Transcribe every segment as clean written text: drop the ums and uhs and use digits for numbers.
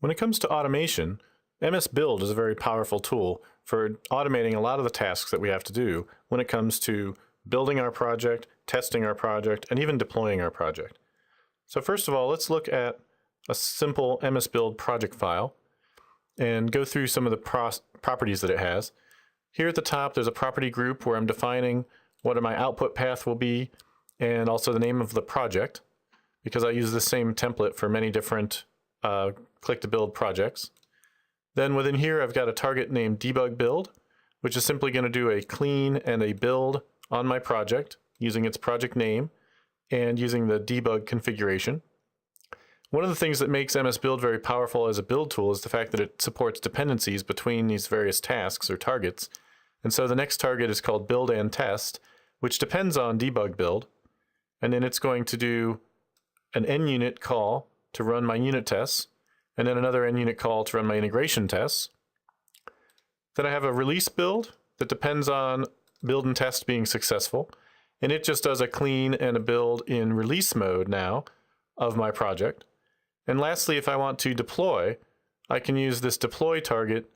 When it comes to automation, MSBuild is a very powerful tool for automating a lot of the tasks that we have to do when it comes to building our project, testing our project, and even deploying our project. So first of all, let's look at a simple MSBuild project file and go through some of the properties that it has. Here at the top, there's a property group where I'm defining what my output path will be and also the name of the project, because I use the same template for many different click-to-build projects. Then within here, I've got a target named debug build, which is simply going to do a clean and a build on my project using its project name and using the debug configuration. One of the things that makes MSBuild very powerful as a build tool is the fact that it supports dependencies between these various tasks or targets. And so the next target is called build and test, which depends on debug build. And then it's going to do an NUnit call to run my unit tests, and then another NUnit call to run my integration tests. Then I have a release build that depends on build and test being successful, and it just does a clean and a build in release mode now of my project. And lastly, if I want to deploy, I can use this deploy target,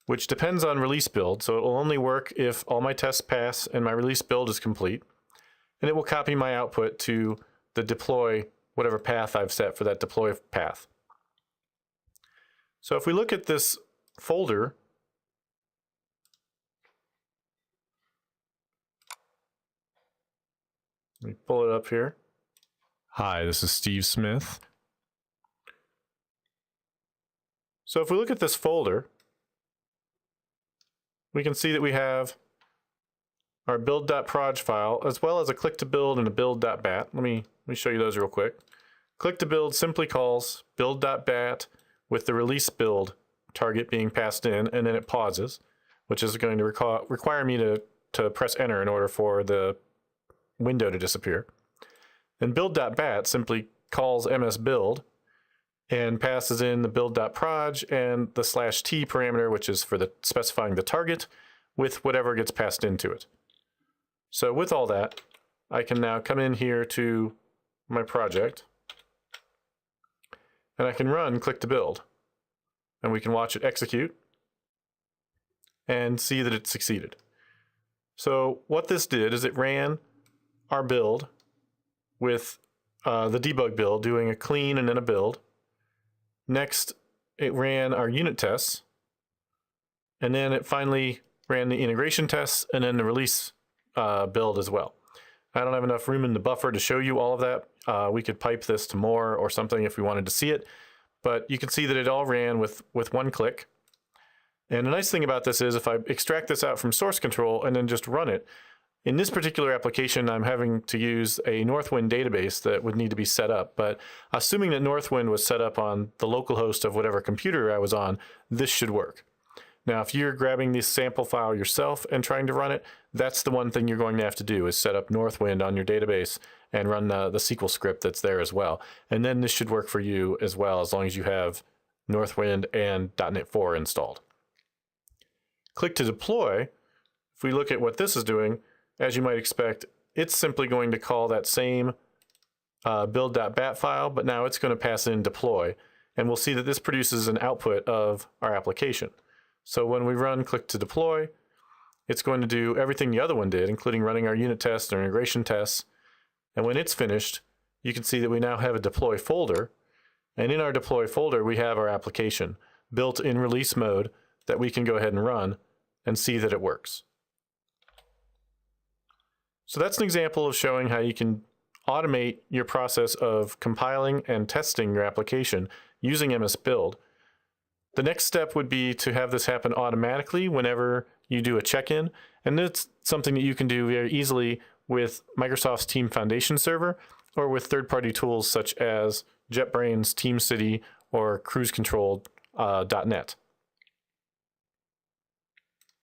which depends on release build, so it will only work if all my tests pass and my release build is complete, and it will copy my output to the deploy, whatever path I've set for that deploy path. So if we look at this folder, let me pull it up here. Hi, this is Steve Smith. So if we look at this folder, we can see that we have our build.proj file, as well as a click-to-build and a build.bat. Let me show you those real quick. Click-to-build simply calls build.bat with the release build target being passed in, and then it pauses, which is going to require me to press enter in order for the window to disappear. And build.bat simply calls MSBuild and passes in the build.proj and the /t parameter, which is for specifying the target, with whatever gets passed into it. So with all that, I can now come in here to my project, and I can run click to build, and we can watch it execute and see that it succeeded. So what this did is it ran our build with the debug build doing a clean and then a build. Next, it ran our unit tests, and then it finally ran the integration tests and then the release build as well. I don't have enough room in the buffer to show you all of that. We could pipe this to more or something if we wanted to see it, but you can see that it all ran with one click. And the nice thing about this is if I extract this out from source control and then just run it, in this particular application, I'm having to use a Northwind database that would need to be set up. But assuming that Northwind was set up on the local host of whatever computer I was on, this should work. Now, if you're grabbing this sample file yourself and trying to run it, that's the one thing you're going to have to do is set up Northwind on your database and run the SQL script that's there as well. And then this should work for you as well, as long as you have Northwind and .NET 4 installed. Click to deploy. If we look at what this is doing, as you might expect, it's simply going to call that same build.bat file, but now it's going to pass in deploy. And we'll see that this produces an output of our application. So when we run click to deploy, it's going to do everything the other one did, including running our unit tests and integration tests. And when it's finished, you can see that we now have a deploy folder. And in our deploy folder, we have our application built in release mode that we can go ahead and run and see that it works. So that's an example of showing how you can automate your process of compiling and testing your application using MSBuild. The next step would be to have this happen automatically whenever you do a check-in, and it's something that you can do very easily with Microsoft's Team Foundation server or with third-party tools such as JetBrains, TeamCity, or CruiseControl.net.